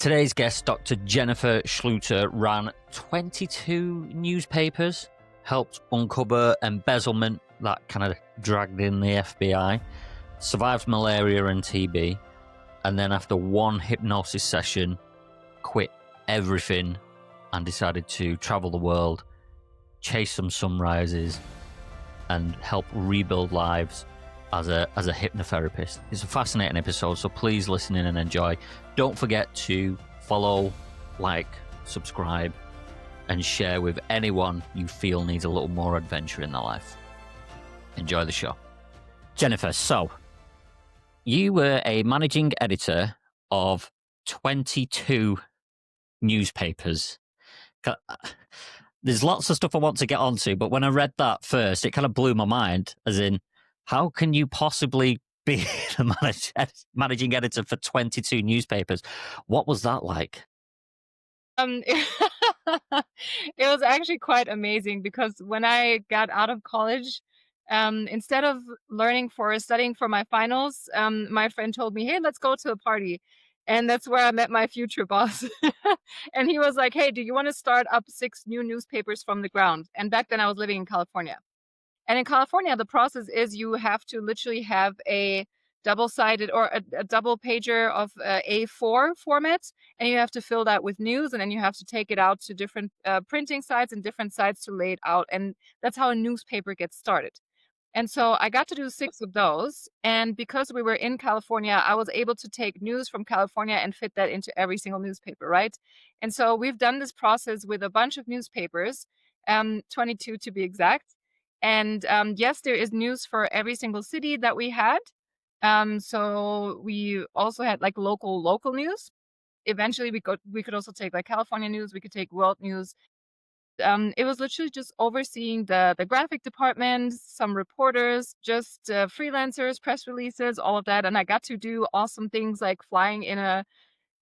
Today's guest, Dr. Jennifer Schlueter, ran 22 newspapers, helped uncover embezzlement that kind of dragged in the FBI, survived malaria and TB, and then after one hypnosis session, quit everything and decided to travel the world, chase some sunrises, and help rebuild lives as a hypnotherapist. It's a fascinating episode, so please listen in and enjoy. Don't forget to follow, like, subscribe, and share with anyone you feel needs a little more adventure in their life. Enjoy the show. Jennifer, so you were a managing editor of 22 newspapers. There's lots of stuff I want to get onto, but when I read that first, it kind of blew my mind, as in, how can you possibly be the managing editor for 22 newspapers? What was that like? It was actually quite amazing because when I got out of college, instead of studying for my finals, my friend told me, "Hey, let's go to a party." And that's where I met my future boss. And he was like, "Hey, do you want to start up 6 new newspapers from the ground?" And back then I was living in California. And in California, the process is you have to literally have a double-sided or a double pager of A4 format, and you have to fill that with news, and then you have to take it out to different printing sites and different sites to lay it out. And that's how a newspaper gets started. And so I got to do 6 of those. And because we were in California, I was able to take news from California and fit that into every single newspaper, right? And so we've done this process with a bunch of newspapers, 22 to be exact. And yes, there is news for every single city that we had. So we also had like local news. Eventually we could also take like California news, we could take world news. It was literally just overseeing the graphic department, some reporters, just freelancers, press releases, all of that. And I got to do awesome things like flying in a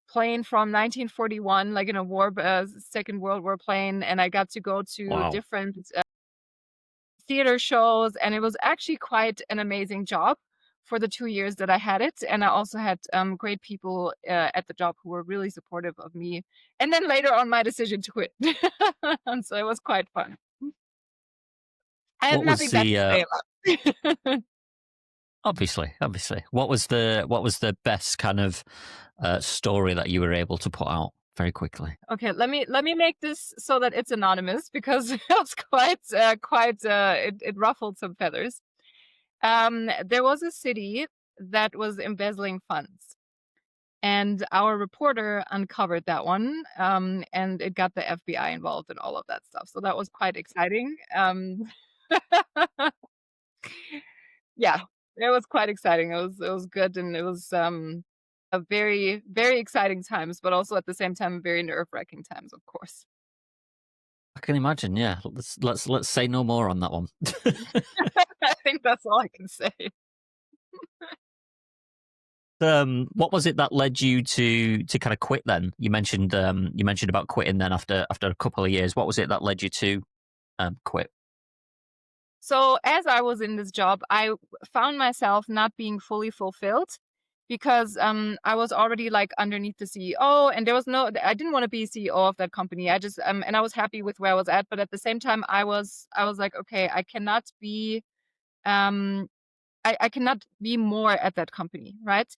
plane from 1941, like in a Second World War plane. And I got to go to Wow. different theater shows, and it was actually quite an amazing job for the 2 years that I had it. And I also had great people at the job who were really supportive of me. And then later on, my decision to quit. And so it was quite fun. I have What was nothing bad to say about it. obviously, what was the best kind of story that you were able to put out very quickly? Okay, let me make this so that it's anonymous because it was it ruffled some feathers. There was a city that was embezzling funds, and our reporter uncovered that one, and it got the FBI involved and all of that stuff. So that was quite exciting. Yeah, it was quite exciting. It was good, and it was a very very exciting times, but also at the same time very nerve-wracking times, of course. I can imagine. Yeah, let's say no more on that one. I think that's all I can say. What was it that led you to kind of quit then? You mentioned about quitting then after a couple of years. What was it that led you to quit? So as I was in this job, I found myself not being fully fulfilled because I was already like underneath the CEO, and I didn't want to be CEO of that company. I just and I was happy with where I was at, but at the same time I was like, okay, I cannot be um I cannot be more at that company, right?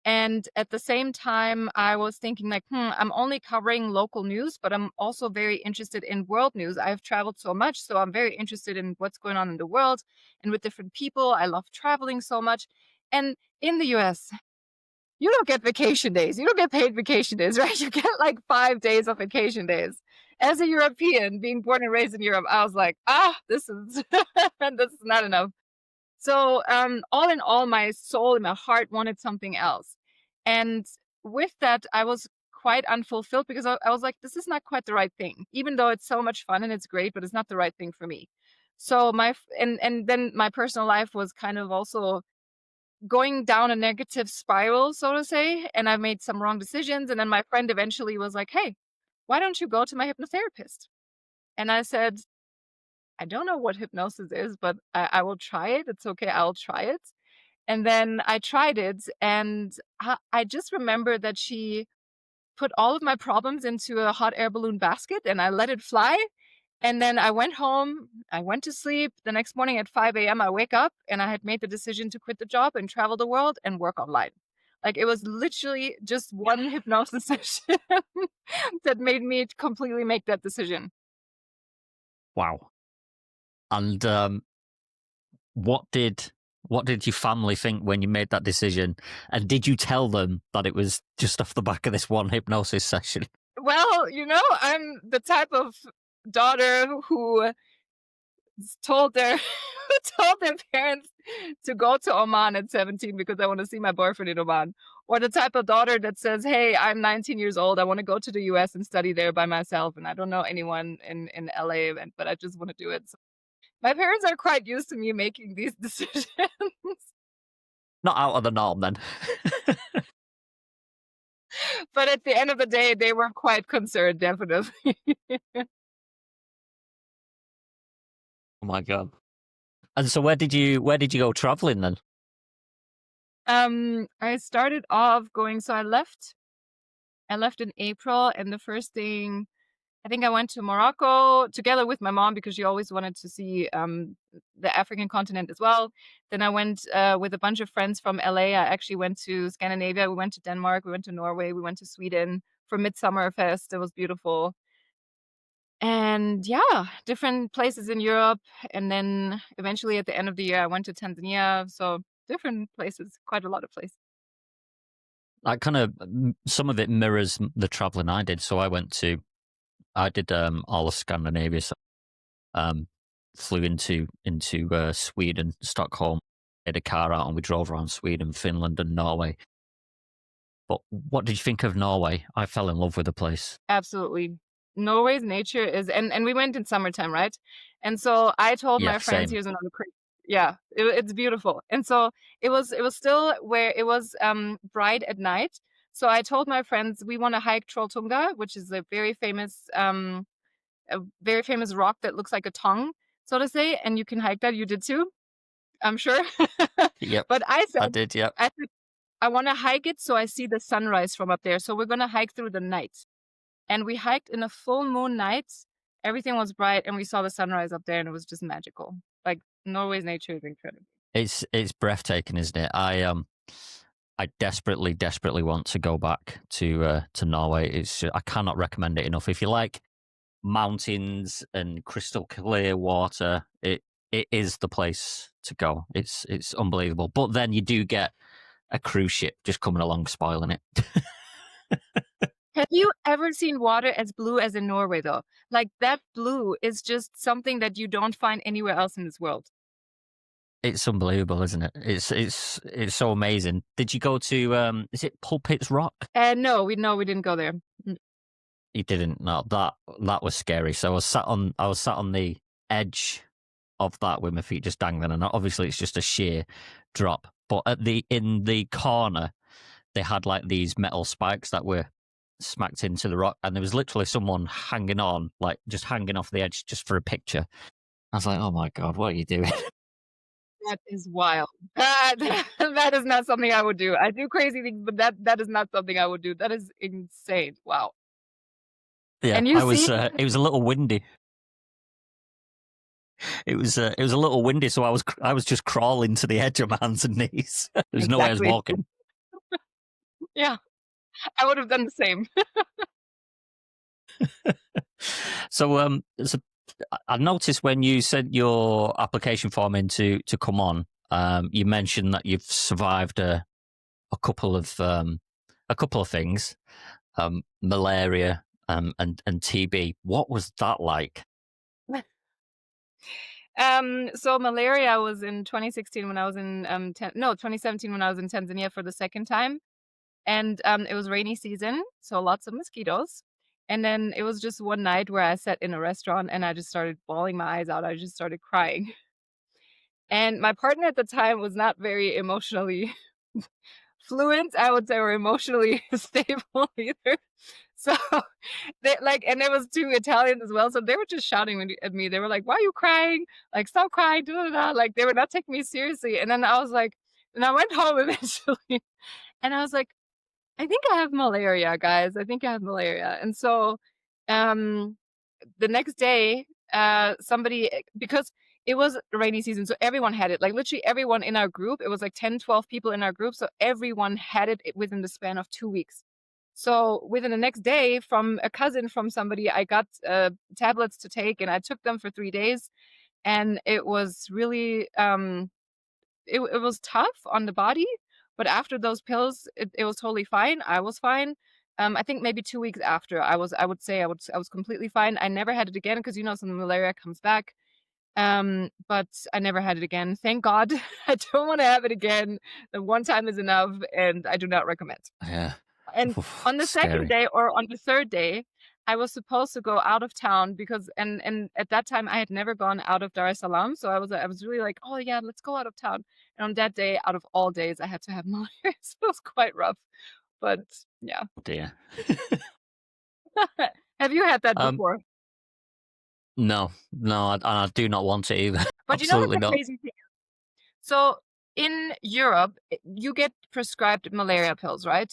And at the same time, I was thinking like, I'm only covering local news, but I'm also very interested in world news. I've traveled so much, so I'm very interested in what's going on in the world and with different people. I love traveling so much. And in the US, you don't get vacation days. You don't get paid vacation days, right? You get like 5 days of vacation days. As a European, being born and raised in Europe, I was like, this is this is not enough. So, all in all, my soul and my heart wanted something else. And with that, I was quite unfulfilled because I was like, this is not quite the right thing, even though it's so much fun and it's great, but it's not the right thing for me. So and then my personal life was kind of also going down a negative spiral, so to say, and I made some wrong decisions. And then my friend eventually was like, "Hey, why don't you go to my hypnotherapist?" And I said, "I don't know what hypnosis is, but I will try it. It's okay. I'll try it." And then I tried it, and I just remember that she put all of my problems into a hot air balloon basket and I let it fly. And then I went home, I went to sleep. The next morning at 5 a.m., I wake up and I had made the decision to quit the job and travel the world and work online. Like, it was literally just one hypnosis session that made me completely make that decision. Wow. And what did your family think when you made that decision? And did you tell them that it was just off the back of this one hypnosis session? Well, I'm the type of daughter who told their who told their parents to go to Oman at 17 because I want to see my boyfriend in Oman. Or the type of daughter that says, "Hey, I'm 19 years old. I want to go to the US and study there by myself, and I don't know anyone in LA, but I just want to do it." So my parents are quite used to me making these decisions. Not out of the norm, then. But at the end of the day, they were quite concerned, definitely. Oh my god! And so, where did you go traveling then? I started off going, so I left in April, and the first thing, I think I went to Morocco together with my mom because she always wanted to see the African continent as well. Then I went with a bunch of friends from LA. I actually went to Scandinavia. We went to Denmark. We went to Norway. We went to Sweden for Midsummer Fest. It was beautiful. And yeah, different places in Europe. And then eventually at the end of the year, I went to Tanzania. So different places, quite a lot of places. Like, kind of, some of it mirrors the traveling I did. So I did all of Scandinavia. So, flew into Sweden, Stockholm, had a car out, and we drove around Sweden, Finland, and Norway. But what did you think of Norway? I fell in love with the place. Absolutely. Norway's nature is, and we went in summertime, right? And so I told Yeah, my friends, same. here's another crazy. Yeah, it's beautiful. And so it was still where it was bright at night. So I told my friends we want to hike Trolltunga, which is a very famous rock that looks like a tongue, so to say, and you can hike that. You did too, I'm sure. Yep, But I I said, did. Yep. I said, I want to hike it so I see the sunrise from up there. So we're gonna hike through the night. And we hiked in a full moon night. Everything was bright, and we saw the sunrise up there, and it was just magical. Like, Norway's nature is incredible. It's breathtaking, isn't it? I desperately, desperately want to go back to Norway. I cannot recommend it enough. If you like mountains and crystal clear water, it is the place to go. It's unbelievable. But then you do get a cruise ship just coming along spoiling it. Have you ever seen water as blue as in Norway, though? Like, that blue is just something that you don't find anywhere else in this world. It's unbelievable, isn't it? It's so amazing. Did you go to is it Pulpits Rock? And no, we didn't go there. You didn't. No, that was scary. So I was sat on the edge of that with my feet just dangling, and obviously it's just a sheer drop. But in the corner, they had like these metal spikes that were smacked into the rock, and there was literally someone hanging on, like just hanging off the edge just for a picture. I was like, oh my god, what are you doing? That is wild. That is not something I would do. I do crazy things, but that is not something I would do. That is insane. Wow. Yeah, And you I was. see, It was a little windy. It was a little windy, so I was just crawling to the edge of my hands and knees. There was no way I was exactly. walking. Yeah, I would have done the same. So I noticed when you sent your application form in to come on, you mentioned that you've survived a couple of things, malaria, and TB. What was that like? So malaria was in 2016 when I was in 2017 when I was in Tanzania for the second time. And it was rainy season, so lots of mosquitoes. And then it was just one night where I sat in a restaurant and I just started bawling my eyes out. I just started crying. And my partner at the time was not very emotionally fluent, I would say, or emotionally stable either. So and there was two Italians as well. So they were just shouting at me. They were like, "Why are you crying? Like, stop crying!" Da, da, da. Like, they were not taking me seriously. And then I was like, and I went home eventually, and I was like, I think I have malaria, guys. I think I have malaria. And so, um, the next day, somebody, because it was rainy season, so everyone had it. Like literally everyone in our group, it was like 10, 12 people in our group. So everyone had it within the span of 2 weeks. So within the next day, from a cousin from somebody, I got tablets to take, and I took them for 3 days. And it was really, it was tough on the body, but after those pills, it was totally fine. I was fine. I think maybe 2 weeks after, I would say I was completely fine. I never had it again because, some malaria comes back. But I never had it again. Thank God. I don't wanna have it again. The one time is enough, and I do not recommend. Yeah. And Oof, on the second scary. day or on the third day, I was supposed to go out of town because and at that time I had never gone out of Dar es Salaam, so I was really like, "Oh yeah, let's go out of town." And on that day, out of all days, I had to have malaria, so it was quite rough. But yeah. Oh dear. Have you had that um, before? no, no, I do not want it either. But you know what's Absolutely the not. crazy thing? So in Europe, you get prescribed malaria pills, right?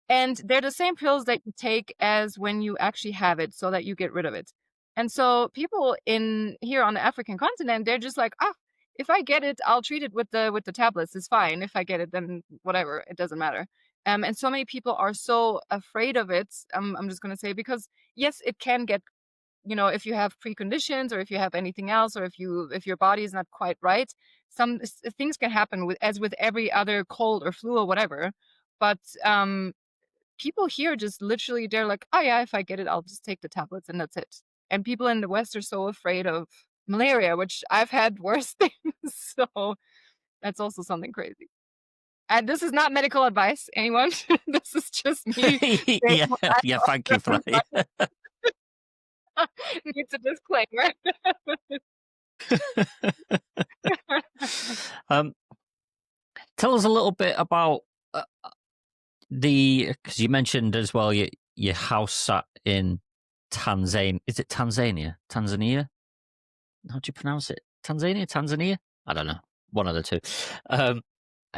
And they're the same pills that you take as when you actually have it so that you get rid of it. And so people in here on the African continent, they're just like, "Ah, if I get it, I'll treat it with the tablets. It's fine. If I get it, then whatever, it doesn't matter." And so many people are so afraid of it. I'm just gonna say because yes, it can get, if you have preconditions or if you have anything else or if your body is not quite right, things can happen with as with every other cold or flu or whatever. But people here just literally they're like, "Oh yeah, if I get it, I'll just take the tablets and that's it." And people in the West are so afraid of malaria, which I've had worse things. So that's also something crazy. And this is not medical advice, anyone. This is just me saying Yeah, what I yeah. know. Thank you for that. Needs a disclaimer. um, Tell us a little bit about uh, because you mentioned as well your house sat in Tanzania. Is it Tanzania? Tanzania? How do you pronounce it? Tanzania? Tanzania? I don't know. One of the two. Um,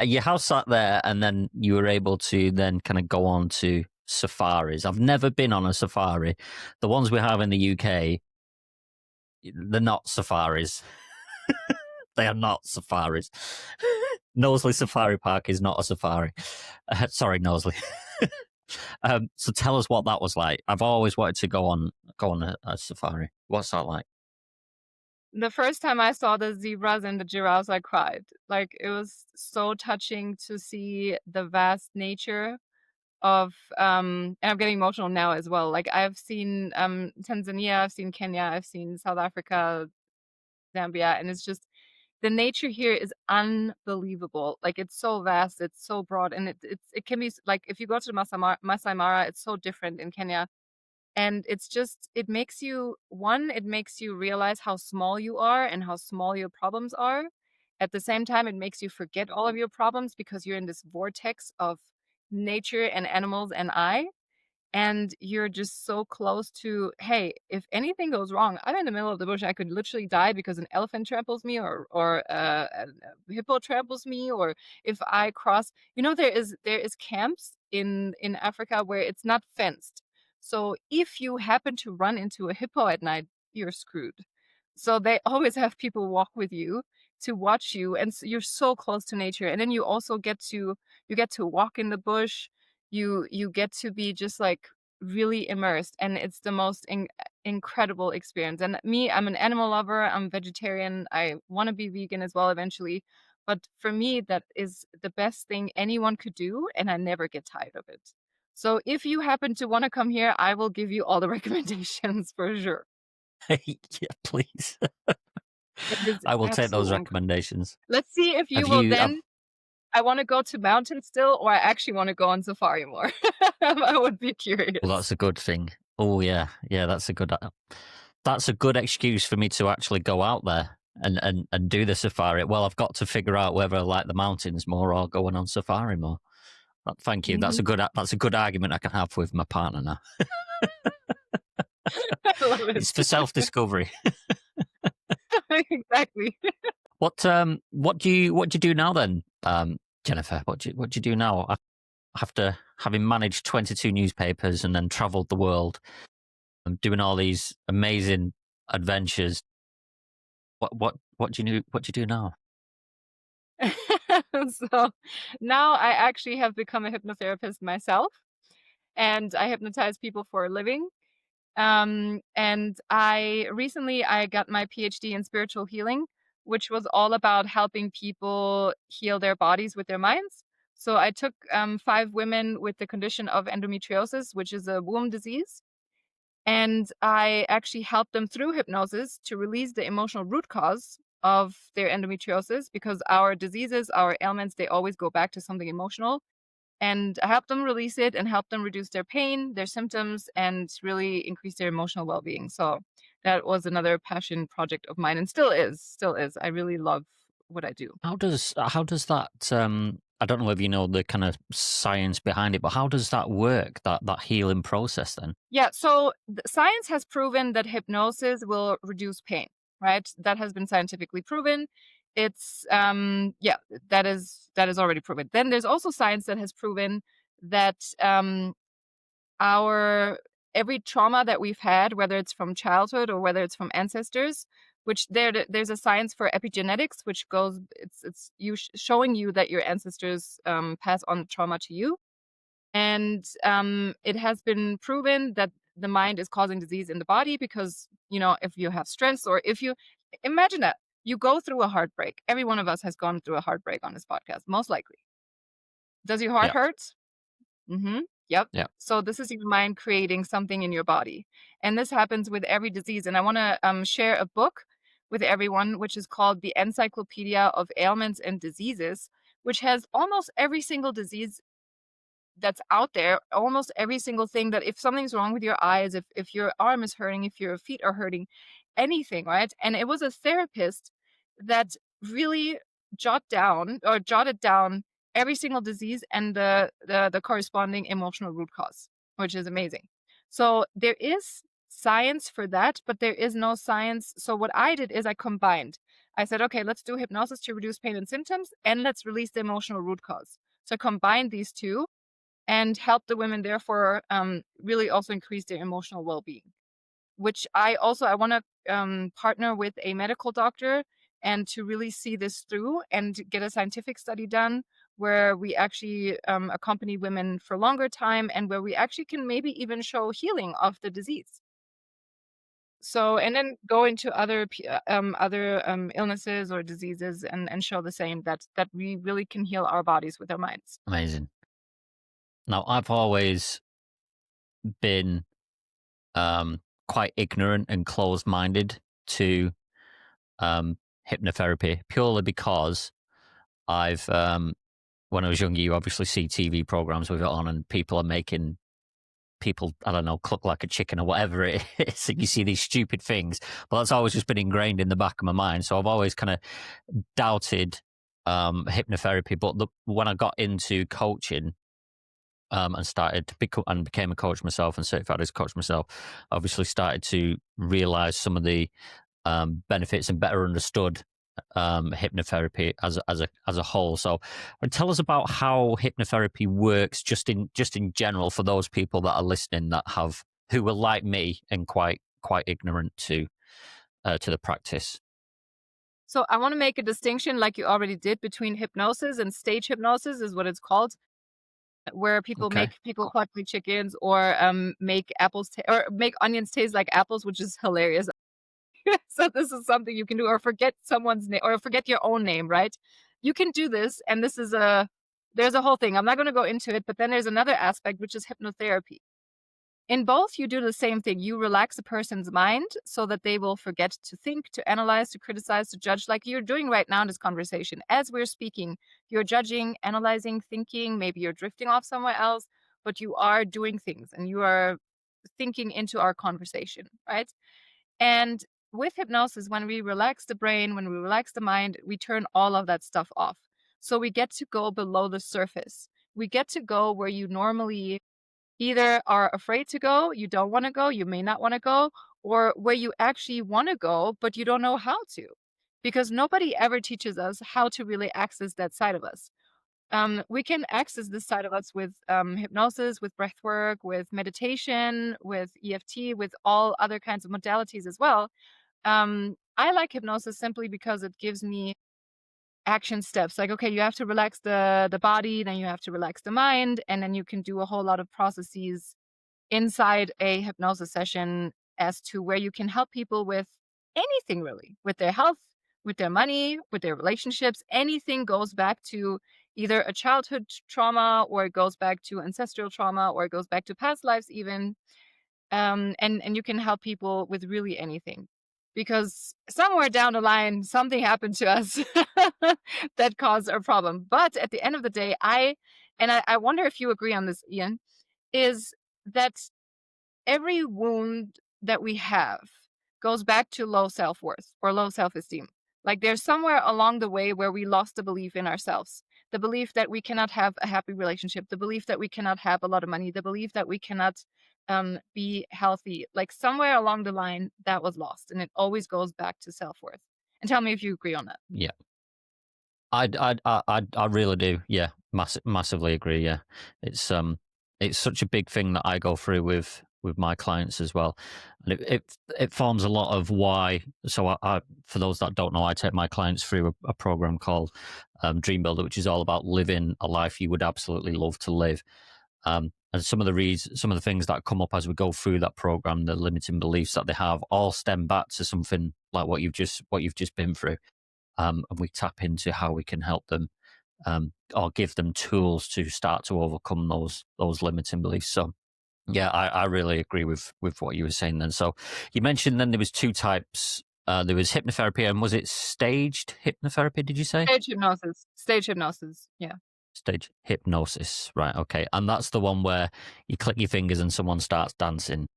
your house sat there, and then you were able to then kind of go on to safaris. I've never been on a safari. The ones we have in the UK, they're not safaris. They are not safaris. Knowsley Safari Park is not a safari. Sorry, Knowsley. So tell us what that was like. I've always wanted to go on a safari. What's that like? The first time I saw the zebras and the giraffes, I cried. Like it was so touching to see the vast nature of and I'm getting emotional now as well. Like I've seen Tanzania, I've seen Kenya, I've seen South Africa, Zambia, and it's just the nature here is unbelievable. Like it's so vast, it's so broad, and it can be like if you go to Masai Mara, it's so different in Kenya. And it's just it makes you realize how small you are and how small your problems are. At the same time, it makes you forget all of your problems because you're in this vortex of nature and animals and and you're just so close to, hey, if anything goes wrong, I'm in the middle of the bush. I could literally die because an elephant tramples me or a hippo tramples me, or if I cross, there is camps in Africa where it's not fenced. So if you happen to run into a hippo at night, you're screwed. So they always have people walk with you to watch you, and you're so close to nature. And then you get to walk in the bush, you get to be just like really immersed, and it's the most incredible experience. And me, I'm an animal lover, I'm vegetarian, I want to be vegan as well eventually, but for me that is the best thing anyone could do, and I never get tired of it. So if you happen to want to come here, I will give you all the recommendations for sure. Yeah, please. It is I will take those absolutely incredible. recommendations. Let's see if you Have will you? then. I want to go to mountains still, or I actually want to go on safari more. I would be Well, curious. that's a good thing. Oh yeah, yeah. That's a good excuse for me to actually go out there and do the safari. Well, I've got to figure out whether I like the mountains more or going on safari more. Thank you. Mhm. That's a good argument I can have with my partner now. I love it. It's for self discovery. Exactly. What do you do now then, Jennifer? What do you do now? after having managed 22 newspapers and then traveled the world and doing all these amazing adventures, what do you do now? So now I actually have become a hypnotherapist myself, and I hypnotize people for a living. And I recently I got my PhD in spiritual healing, which was all about helping people heal their bodies with their minds. So I took 5 women with the condition of endometriosis, which is a womb disease, and I actually helped them through hypnosis to release the emotional root cause of their endometriosis, because our diseases, our ailments, they always go back to something emotional. And I helped them release it and help them reduce their pain, their symptoms, and really increase their emotional well-being. So that was another passion project of mine, and still is, still is. I really love what I do. How does that I don't know if you know the kind of science behind it, but how does that work, that healing process then? Yeah, so science has proven that hypnosis will reduce pain, right? That has been scientifically proven. It's yeah, that is already proven. Then there's also science that has proven that our every trauma that we've had, whether it's from childhood or whether it's from ancestors, which there's a science for epigenetics, which goes it's you showing you that your ancestors pass on trauma to you, and it has been proven that the mind is causing disease in the body because, if you have stress, or if you imagine that you go through a heartbreak. Every one of us has gone through a heartbreak on this podcast, most likely. Does your heart Yeah, hurt? Mm-hmm. Yep. yeah, So this is your mind creating something in your body. And this happens with every disease. And I want to share a book with everyone, which is called The Encyclopedia of Ailments and Diseases, which has almost every single disease that's out there, almost every single thing, that if something's wrong with your eyes, if your arm is hurting, if your feet are hurting, anything, right? And it was a therapist that really jotted down every single disease and the corresponding emotional root cause, which is amazing. So there is science for that, but there is no science. So what I did is I combined. I said, okay, let's do hypnosis to reduce pain and symptoms, and let's release the emotional root cause. So combine these two and help the women therefore really also increase their emotional well-being, which I want to partner with a medical doctor and to really see this through and get a scientific study done where we actually accompany women for longer time, and where we actually can maybe even show healing of the disease. So, and then go into other illnesses or diseases, and show the same, that we really can heal our bodies with our minds. amazing. Now, I've always been quite ignorant and closed-minded to hypnotherapy, purely because I've when I was younger, you obviously see TV programs with it on, and people are making people, I don't know, cluck like a chicken or whatever it is. And you see these stupid things, but that's always just been ingrained in the back of my mind. So I've always kind of doubted hypnotherapy. But when I got into coaching, and started to became a coach myself and certified as a coach myself, obviously started to realize some of the benefits and better understood hypnotherapy as a whole. So, tell us about how hypnotherapy works, just in general, for those people that are listening who are like me and quite ignorant to the practice. So I want to make a distinction, like you already did, between hypnosis and stage hypnosis, is what it's called, where people Okay. make people cluck like chickens, or make or make onions taste like apples, which is hilarious. So this is something you can do, or forget someone's name, or forget your own name, right? You can do this, and there's a whole thing. I'm not going to go into it, but then there's another aspect, which is hypnotherapy. In both, you do the same thing. You relax a person's mind so that they will forget to think, to analyze, to criticize, to judge, like you're doing right now in this conversation. As we're speaking, you're judging, analyzing, thinking. Maybe you're drifting off somewhere else, but you are doing things and you are thinking into our conversation, right? And with hypnosis, when we relax the brain, when we relax the mind, we turn all of that stuff off. So we get to go below the surface. We get to go where you normally either are afraid to go, you don't want to go, you may not want to go, or where you actually want to go, but you don't know how to. Because nobody ever teaches us how to really access that side of us. we can access this side of us with hypnosis, with breath work, with meditation, with EFT, with all other kinds of modalities as well. I like hypnosis simply because it gives me action steps. Like, okay, you have to relax the body, then you have to relax the mind, and then you can do a whole lot of processes inside a hypnosis session as to where you can help people with anything really, with their health, with their money, with their relationships. Anything goes back to either a childhood trauma, or it goes back to ancestral trauma, or it goes back to past lives even. And you can help people with really anything, because somewhere down the line something happened to us that caused a problem. But at the end of the day, I wonder if you agree on this, Ian, is that every wound that we have goes back to low self-worth or low self-esteem. Like, there's somewhere along the way where we lost the belief in ourselves, the belief that we cannot have a happy relationship, the belief that we cannot have a lot of money, the belief that we cannot be healthy. Like, somewhere along the line that was lost, and it always goes back to self-worth. And tell me if you agree on that. Yeah. I really do. Yeah, massively agree. Yeah, it's it's such a big thing that I go through with my clients as well, and it forms a lot of why. So I for those that don't know, I take my clients through a program called Dream Builder, which is all about living a life you would absolutely love to live. And some of the things that come up as we go through that program, the limiting beliefs that they have, all stem back to something like what you've just been through. And we tap into how we can help them, or give them tools to start to overcome those limiting beliefs. So yeah, I really agree with what you were saying then. So you mentioned then there was two types. There was hypnotherapy, and was it staged hypnotherapy? Did you say Stage hypnosis. Stage hypnosis. Yeah. stage hypnosis? Right. Okay. And that's the one where you click your fingers and someone starts dancing.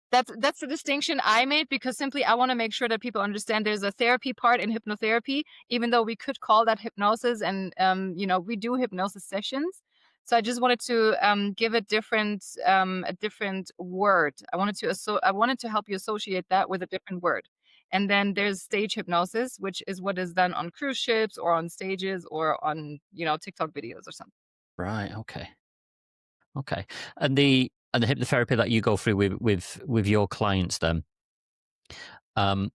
That's the distinction I made, because simply I want to make sure that people understand there's a therapy part in hypnotherapy, even though we could call that hypnosis, and we do hypnosis sessions. So I just wanted to give a different word. I wanted to help you associate that with a different word. And then there's stage hypnosis, which is what is done on cruise ships or on stages or on TikTok videos or something. Right. Okay. Okay. And the hypnotherapy that you go through with your clients, then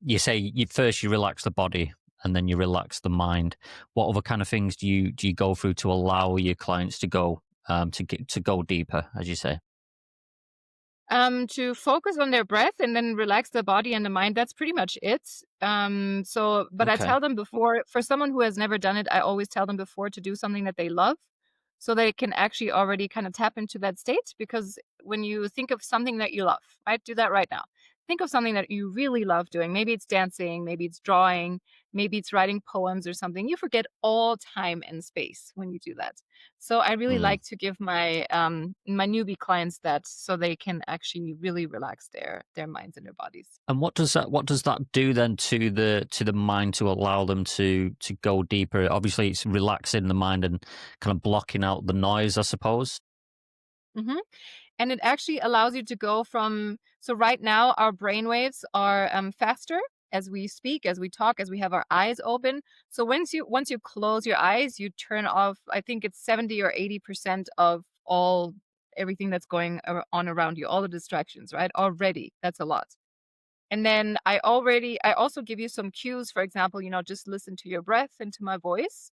you say you relax the body and then you relax the mind. What other kind of things do you go through to allow your clients to go to go deeper, as you say? To focus on their breath and then relax the body and the mind. That's pretty much it. But I Okay. tell them before, for someone who has never done it, I always tell them before to do something that they love, so they can actually already kind of tap into that state. Because when you think of something that you love, right? Do that right now. Think of something that you really love doing. Maybe it's dancing, maybe it's drawing, maybe it's writing poems or something. You forget all time and space when you do that. So I really Mm. like to give my newbie clients that, so they can actually really relax their minds and their bodies. And what does that do then to the mind to allow them to go deeper? Obviously, it's relaxing the mind and kind of blocking out the noise, I suppose. Mhm. And it actually allows you to go from, so right now our brain waves are faster as we speak, as we talk, as we have our eyes open. So once you close your eyes, you turn off, I think it's 70 or 80% of all everything that's going on around you, all the distractions, right? Already. That's a lot. And then I also give you some cues. For example, just listen to your breath and to my voice,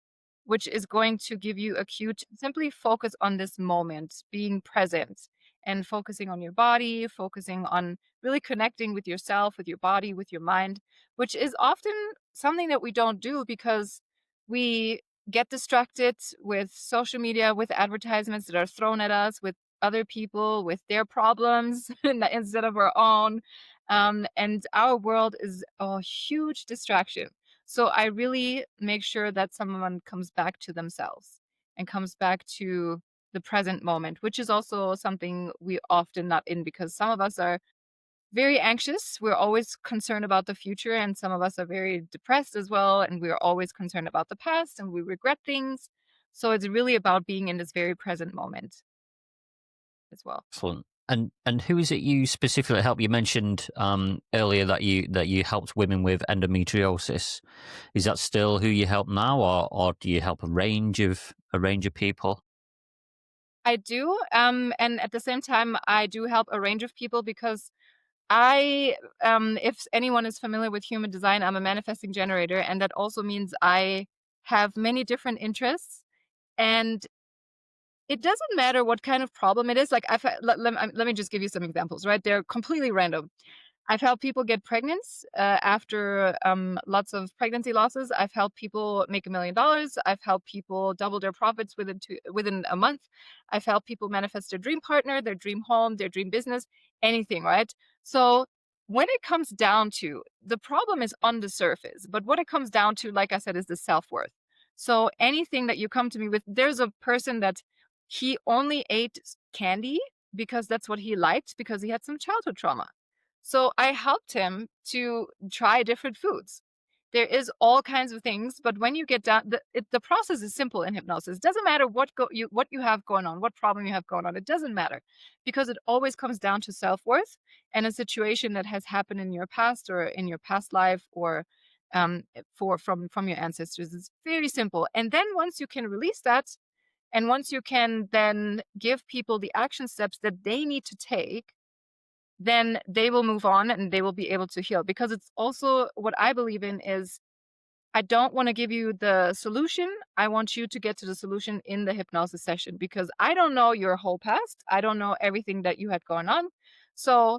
which is going to give you a cue to simply focus on this moment, being present and focusing on your body, focusing on really connecting with yourself, with your body, with your mind, which is often something that we don't do because we get distracted with social media, with advertisements that are thrown at us, with other people, with their problems instead of our own. And our world is a huge distraction. So I really make sure that someone comes back to themselves and comes back to the present moment, which is also something we often not in, because some of us are very anxious. We're always concerned about the future, and some of us are very depressed as well, and we're always concerned about the past and we regret things. So it's really about being in this very present moment as well. Excellent. And who is it you specifically help? You mentioned earlier that you helped women with endometriosis. Is that still who you help now, or do you help a range of people? I do, and at the same time, I do help a range of people because I, if anyone is familiar with human design, I'm a manifesting generator, and that also means I have many different interests. And it doesn't matter what kind of problem it is. Like, let me just give you some examples, right? They're completely random. I've helped people get pregnant after lots of pregnancy losses. I've helped people make $1 million. I've helped people double their profits within a month. I've helped people manifest their dream partner, their dream home, their dream business, anything, right? So when it comes down to, the problem is on the surface, but what it comes down to, like I said, is the self-worth. So anything that you come to me with, there's a person that he only ate candy because that's what he liked because he had some childhood trauma. So I helped him to try different foods. There is all kinds of things, but when you get down, the process is simple in hypnosis. It doesn't matter what you have going on, what problem you have going on. It doesn't matter, because it always comes down to self-worth and a situation that has happened in your past or in your past life, or from your ancestors. It's very simple. And then once you can release that, and once you can then give people the action steps that they need to take, then they will move on and they will be able to heal. Because it's also what I believe in is, I don't want to give you the solution. I want you to get to the solution in the hypnosis session, because I don't know your whole past. I don't know everything that you had going on. So,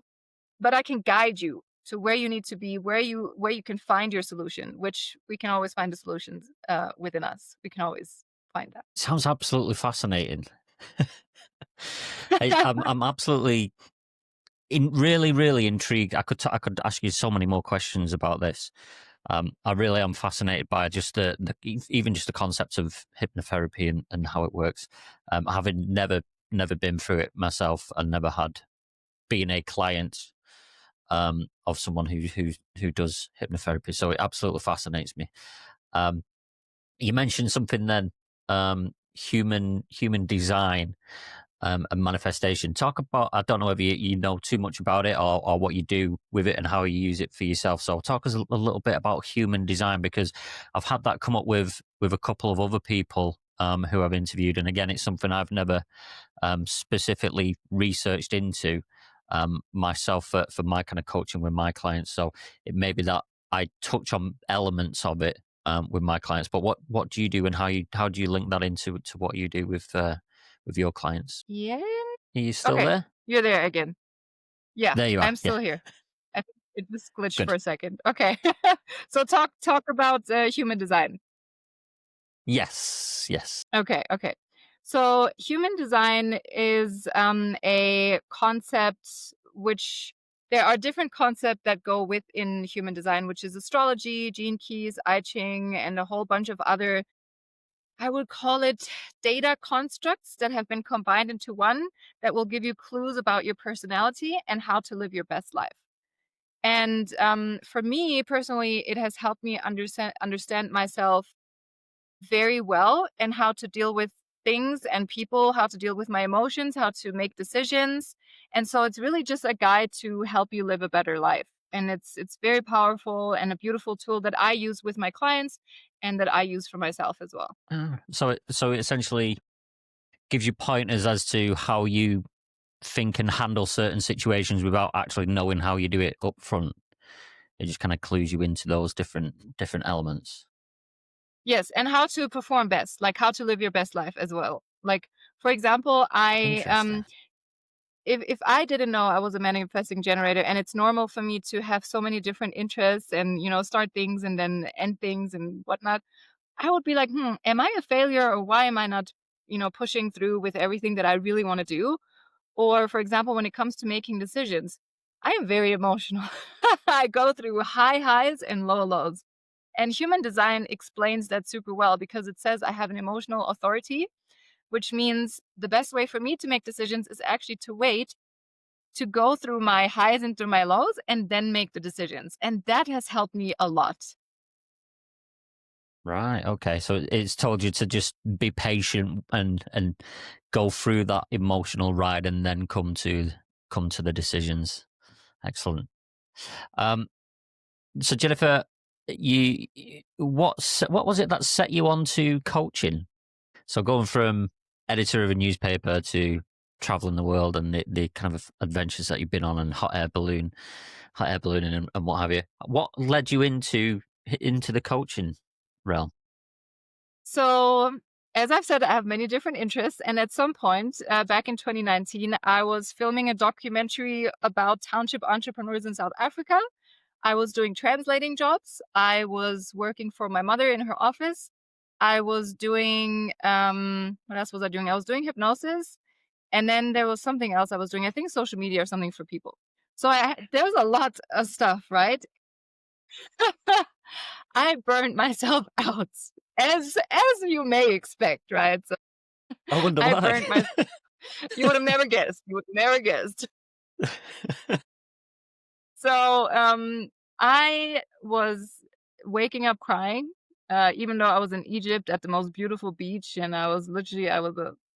but I can guide you to where you need to be, where you can find your solution, which we can always find the solutions within us. We can always find that. Sounds absolutely fascinating. I'm absolutely really intrigued. I could ask you so many more questions about this. I really am fascinated by just even just the concept of hypnotherapy and how it works. Having never been through it myself, and never had been a client of someone who does hypnotherapy, so it absolutely fascinates me. You mentioned something then, human design. And manifestation. Talk about, I don't know if you know too much about it, or what you do with it and how you use it for yourself. So talk us a little bit about human design, because I've had that come up with a couple of other people who I've interviewed. And again, it's something I've never specifically researched into myself for my kind of coaching with my clients. So it may be that I touch on elements of it with my clients. But what do you do, and how do you link that into what you do with your clients? Yeah. Are you still Okay. there? You're there again. Yeah, There you are. I'm still Yeah, here. I think it just glitched for good. a second. Okay. So talk about human design. Yes. Okay. So human design is a concept which, there are different concepts that go within human design, which is astrology, gene keys, I Ching, and a whole bunch of other, I would call it, data constructs that have been combined into one, that will give you clues about your personality and how to live your best life. And for me personally, it has helped me understand myself very well, and how to deal with things and people, how to deal with my emotions, how to make decisions. And so it's really just a guide to help you live a better life. And it's very powerful and a beautiful tool that I use with my clients, and that I use for myself as well. So it essentially gives you pointers as to how you think and handle certain situations without actually knowing how you do it up front. It just kind of clues you into those different elements. Yes, and how to perform best, like how to live your best life as well. Like, for example, Interesting. if I didn't know I was a manifesting generator, and it's normal for me to have so many different interests and, start things and then end things and whatnot, I would be like, am I a failure, or why am I not, pushing through with everything that I really want to do? Or, for example, when it comes to making decisions, I am very emotional. I go through high highs and low lows. And human design explains that super well, because it says I have an emotional authority, which means the best way for me to make decisions is actually to wait, to go through my highs and through my lows, and then make the decisions. And that has helped me a lot. Right. Okay. So it's told you to just be patient and go through that emotional ride, and then come to come to the decisions. Excellent. So Jennifer, what was it that set you on to coaching? So going from editor of a newspaper to traveling the world and the kind of adventures that you've been on, and hot air ballooning and what have you. What led you into the coaching realm? So, as I've said, I have many different interests. And at some point back in 2019, I was filming a documentary about township entrepreneurs in South Africa. I was doing translating jobs. I was working for my mother in her office. I was doing, what else was I doing? I was doing hypnosis. And then there was something else I was doing, I think social media or something for people. So there was a lot of stuff, right? I burned myself out, as you may expect, right? So I wonder I why. burned my. You would have never guessed. You would never guessed. So I was waking up crying, even though I was in Egypt at the most beautiful beach, and I was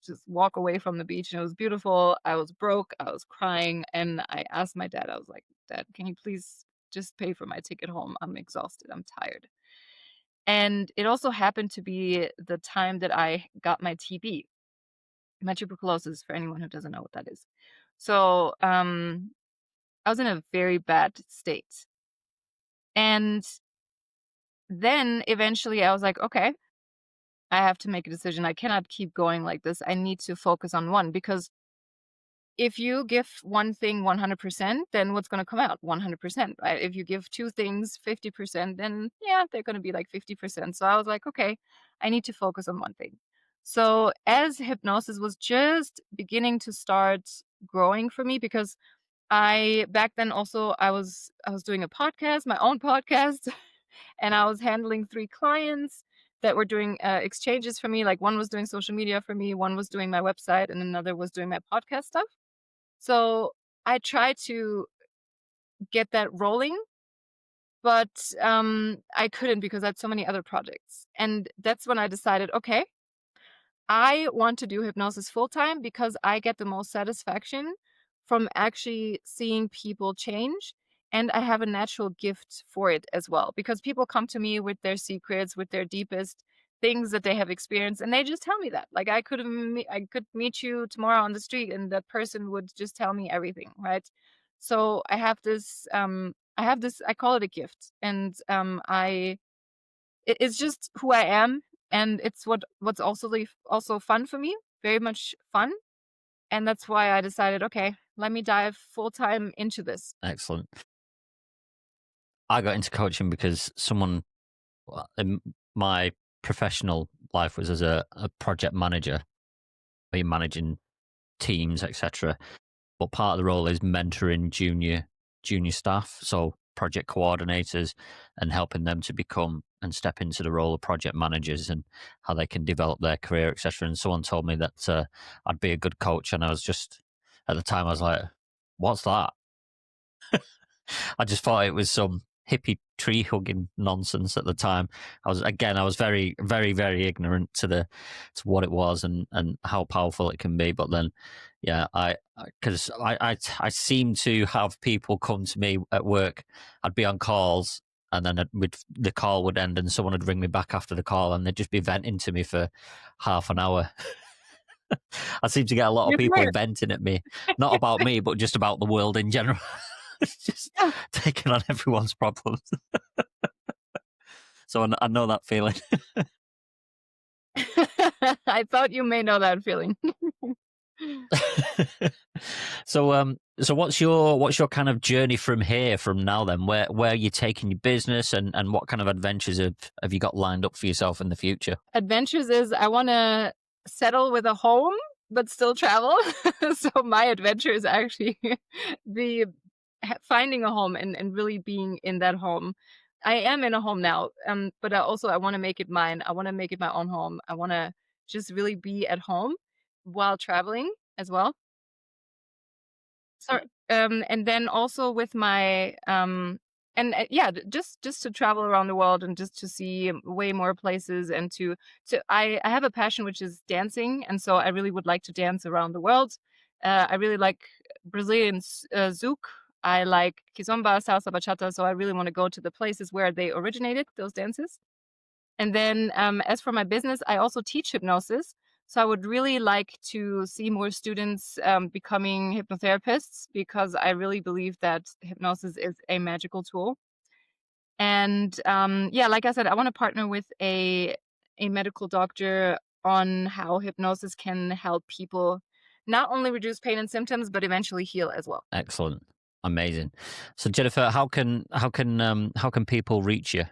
just walk away from the beach, and it was beautiful. I was broke. I was crying, and I asked my dad. I was like, "Dad, can you please just pay for my ticket home? I'm exhausted. I'm tired." And it also happened to be the time that I got my TB, my tuberculosis, for anyone who doesn't know what that is. So I was in a very bad state. And then eventually I was like, okay, I have to make a decision. I cannot keep going like this. I need to focus on one, because if you give one thing 100%, then what's going to come out? 100%, right? If you give two things 50%, then yeah, they're going to be like 50%. So I was like, okay, I need to focus on one thing. So as hypnosis was just beginning to start growing for me, because back then also I was doing a podcast, my own podcast, and I was handling 3 clients that were doing exchanges for me. Like one was doing social media for me, one was doing my website, and another was doing my podcast stuff. So I tried to get that rolling, but I couldn't because I had so many other projects. And that's when I decided, okay, I want to do hypnosis full time because I get the most satisfaction from actually seeing people change. And I have a natural gift for it as well, because people come to me with their secrets, with their deepest things that they have experienced, and they just tell me that. Like I could meet you tomorrow on the street, and that person would just tell me everything, right? So I call it a gift, and it's just who I am, and it's what's also fun for me, very much fun, and that's why I decided, okay, let me dive full time into this. Excellent. I got into coaching because in my professional life was as a project manager, where you're managing teams, etc. But part of the role is mentoring junior staff, so project coordinators, and helping them to become and step into the role of project managers and how they can develop their career, etc. And someone told me that I'd be a good coach, and I was just, at the time I was like, what's that? I just thought it was some hippie tree hugging nonsense at the time. I was very, very, very ignorant to what it was and how powerful it can be. But then, yeah, because I seem to have people come to me at work. I'd be on calls, and then the call would end, and someone would ring me back after the call, and they'd just be venting to me for half an hour. I seem to get a lot of people venting at me, not about me, but just about the world in general. Just taking on everyone's problems. So I know that feeling. I thought you may know that feeling. So what's your kind of journey from now then? Where are you taking your business, and what kind of adventures have you got lined up for yourself in the future? Adventures is I want to settle with a home, but still travel. So my adventure is actually the finding a home and really being in that home. I am in a home now, but I want to make it mine. I want to make it my own home. I want to just really be at home while traveling as well. So, and then also with my and yeah, just to travel around the world and just to see way more places, and I have a passion which is dancing, and so I really would like to dance around the world. I really like Brazilian zouk. I like kizomba, salsa, bachata. So I really want to go to the places where they originated, those dances. And then as for my business, I also teach hypnosis. So I would really like to see more students becoming hypnotherapists, because I really believe that hypnosis is a magical tool. And yeah, like I said, I want to partner with a medical doctor on how hypnosis can help people not only reduce pain and symptoms, but eventually heal as well. Excellent. Amazing. So Jennifer, how can people reach you?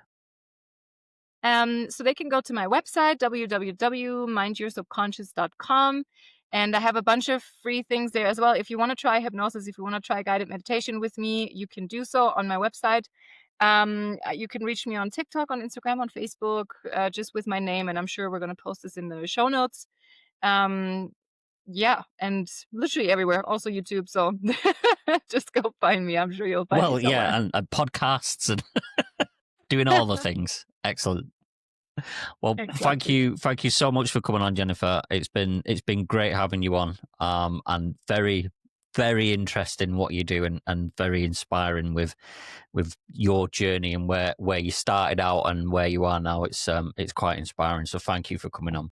So they can go to my website, www.mindyoursubconscious.com. And I have a bunch of free things there as well. If you want to try hypnosis, if you want to try guided meditation with me, you can do so on my website. You can reach me on TikTok, on Instagram, on Facebook, just with my name. And I'm sure we're going to post this in the show notes. Yeah, and literally everywhere, also YouTube. So just go find me. I'm sure you'll find me Well, somewhere. yeah, and podcasts and doing all the things. Excellent. Well, Exactly. thank you so much for coming on, Jennifer. It's been great having you on, and very interesting what you do, and very inspiring with your journey and where you started out and where you are now. It's quite inspiring. So thank you for coming on.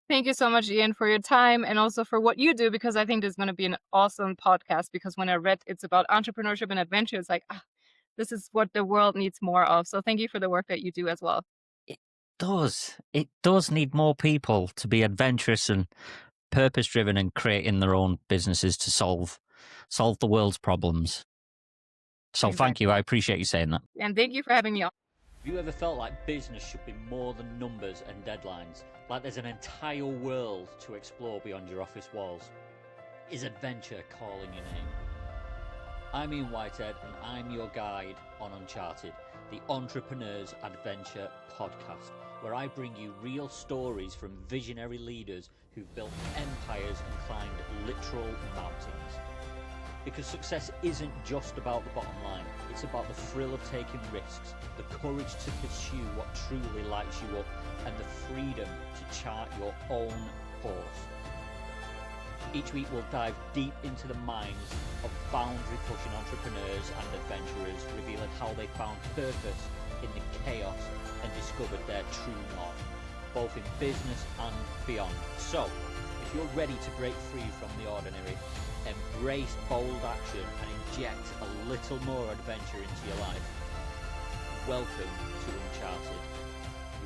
Thank you so much, Ian, for your time and also for what you do, because I think this is going to be an awesome podcast. Because when I read it's about entrepreneurship and adventure, it's like, this is what the world needs more of. So thank you for the work that you do as well. It does need more people to be adventurous and purpose driven and creating their own businesses to solve the world's problems. So thank you. Exactly. I appreciate you saying that. And thank you for having me on. Have you ever felt like business should be more than numbers and deadlines? Like there's an entire world to explore beyond your office walls? Is adventure calling your name? I'm Ian Whitehead, and I'm your guide on Uncharted, the Entrepreneur's Adventure podcast, where I bring you real stories from visionary leaders who've built empires and climbed literal mountains. Because success isn't just about the bottom line, it's about the thrill of taking risks, the courage to pursue what truly lights you up, and the freedom to chart your own course. Each week we'll dive deep into the minds of boundary-pushing entrepreneurs and adventurers, revealing how they found purpose in the chaos and discovered their true north, both in business and beyond. So, if you're ready to break free from the ordinary, embrace bold action and inject a little more adventure into your life, welcome to Uncharted.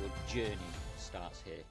Your journey starts here.